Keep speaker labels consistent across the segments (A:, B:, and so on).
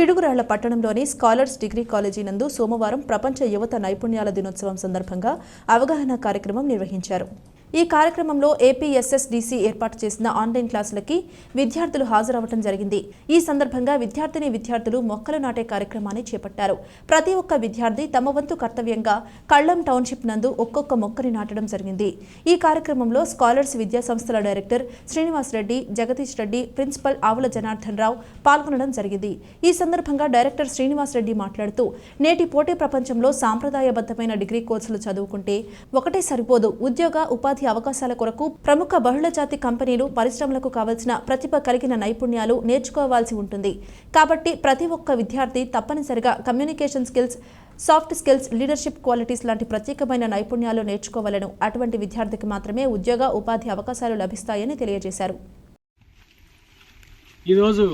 A: పిడుగురాళ్ల పట్టణంలోని scholars degree college నందు సోమవారం ప్రపంచ యువత నైపుణ్యాల దినోత్సవం సందర్భంగా అవగాహన కార్యక్రమం నిర్వహించారు. ఈ కార్యక్రమంలో ఏపీఎస్ఎస్డీసీ ఏర్పాటు చేసిన ఆన్లైన్ క్లాసులకి విద్యార్థులు హాజరవడం జరిగింది. ఈ సందర్భంగా విద్యార్థులు మొక్కలు నాటే కార్యక్రమాన్ని చేపట్టారు. ప్రతి ఒక్క విద్యార్థి తమ వంతు కర్తవ్యంగా కళ్లం టౌన్షిప్ నందు ఒక్కొక్క మొక్కని నాటడం జరిగింది. ఈ కార్యక్రమంలో స్కాలర్స్ విద్యా సంస్థల డైరెక్టర్ శ్రీనివాస్ రెడ్డి, జగదీష్ రెడ్డి, ప్రిన్సిపల్ ఆవుల జనార్దన్ రావు పాల్గొనడం జరిగింది. ఈ సందర్భంగా డైరెక్టర్ శ్రీనివాస్ రెడ్డి మాట్లాడుతూ, నేటి పోటీ ప్రపంచంలో సాంప్రదాయబద్ధమైన డిగ్రీ కోర్సులు చదువుకుంటే ఒకటే సరిపోదు. ఉద్యోగ ఉపాధి అవకాశాల కొరకు ప్రముఖ బహుళజాతి కంపెనీలు, పరిశ్రమలకు కావలసిన ప్రతిభ కలిగిన నైపుణ్యాలు నేర్చుకోవాల్సి ఉంటుంది. కాబట్టి ప్రతి ఒక్క విద్యార్థి తప్పనిసరిగా communication skills, soft skills, leadership qualities లాంటి ప్రత్యేకమైన నైపుణ్యాలు నేర్చుకోవాలను. అటువంటి విద్యార్థికి మాత్రమే ఉద్యోగ ఉపాధి అవకాశాలు లభిస్తాయని తెలియజేశారు.
B: ఈరోజు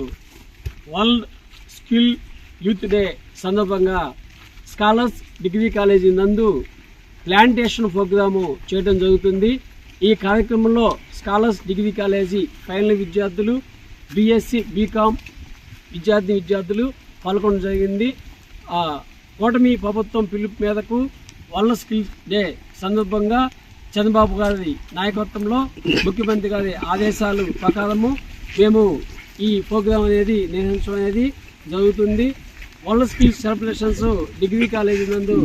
B: వరల్డ్ స్కిల్ యూత్ డే సందర్భంగా స్కాలర్స్ డిగ్రీ కాలేజీ నందు ప్లాంటేషన్ ప్రోగ్రాము చేయడం జరుగుతుంది. ఈ కార్యక్రమంలో స్కాలర్స్ డిగ్రీ కాలేజీ ఫైనల్ విద్యార్థులు, బీఎస్సీ, బీకామ్ విద్యార్థులు పాల్గొనడం జరిగింది. కూటమి ప్రభుత్వం పిలుపు మేరకు వరల్డ్ స్కిల్ డే సందర్భంగా చంద్రబాబు గారి నాయకత్వంలో ముఖ్యమంత్రి గారి ఆదేశాలు ప్రకారము మేము ఈ ప్రోగ్రాం అనేది నిర్వహించడం అనేది జరుగుతుంది. World skill celebrations degree college నందు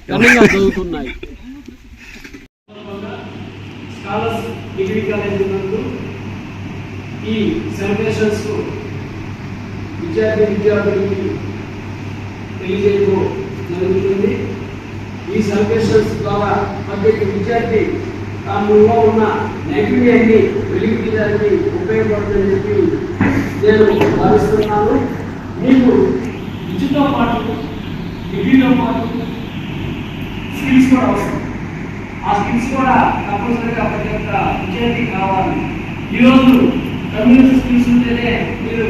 B: ఘనంగా జరుగుతున్నాయి. స్కాలర్స్ డిగ్రీ కాలేజీ నందు ఈ సెలబ్రేషన్స్ విద్యార్థులకి తెలియజేయడం జరుగుతుంది. ఈ సెలబ్రేషన్స్ ద్వారా ప్రతి విద్యార్థి తమలో ఉన్న నైపుణ్యాన్ని వెలికి తీయడానికి ఉపయోగపడుతుందని చెప్పి నేను భావిస్తున్నాను. మీకు విద్యతో పాటు, డిగ్రీతో పాటు స్కిల్స్ కూడా అవసరం. ఆ స్కిల్స్ కూడా తప్పనిసరిగా ప్రతి ఒక్క విద్యార్థి కావాలి. ఈరోజు కమ్యూనికేషన్ స్కిల్స్ ఉంటేనే మీరు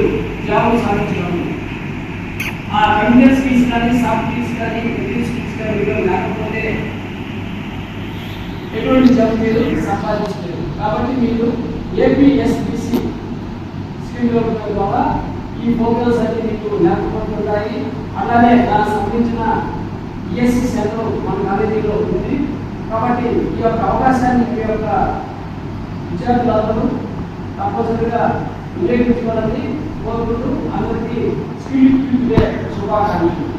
B: జాబ్ సాధించగలరు. ఆ కమ్యూనికేషన్ స్కిల్స్ కానీ, సాఫ్ట్ స్కిల్స్ కానీ, లీడర్షిప్ స్కిల్స్ కానీ మీరు లేకపోతే ఎటువంటి జాబ్ మీరు సంపాదించలేరు. కాబట్టి మీరు ఏపీఎస్డీసీ స్కీమ్ ద్వారా ఈ ప్రోగ్రామ్స్ అన్ని మీకు లేకపోతుంటాయి. అలానే దానికి సంబంధించిన ఈఎస్సీ సెంటర్ మన కాలేజీలో ఉంది. కాబట్టి ఈ యొక్క అవకాశాన్ని మీ యొక్క విద్యార్థులందరూ తప్పనిసరిగా వినియోగించుకోవాలని కోరుకుంటూ అందరికీ స్కిల్ డే శుభాకాంక్షలు.